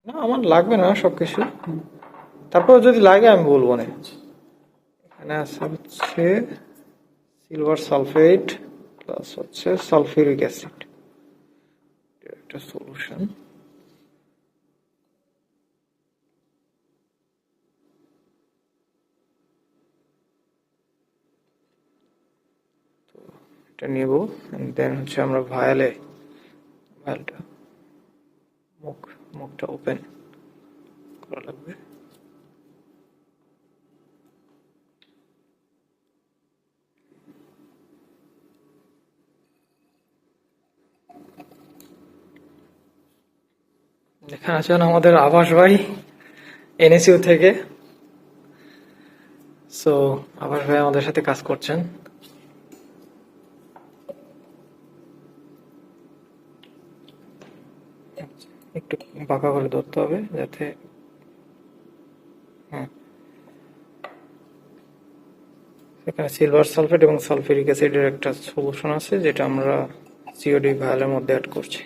না আমার লাগবে না সবকিছু, তারপর যদি লাগে আমি বলবো না। এখানে আছে হচ্ছে সিলভার সালফেট প্লাস হচ্ছে সালফিউরিক অ্যাসিড, একটা সলিউশন। এটা নিব, দেন হচ্ছে আমরা ভায়ালটা মুখটা ওপেন করা লাগবে। এখানে আছেন আমাদের আভাস ভাই এনএসইউ থেকে। সো আভাস ভাই আমাদের সাথে কাজ করছেন। একটু বাঁকা করে ধরতে হবে যাতে, হ্যাঁ, এখানে সিলভার সালফেট এবং সালফিউরিক অ্যাসিডের একটা সলিউশন আছে যেটা আমরা সিওডি ভায়ালের মধ্যে অ্যাড করছি।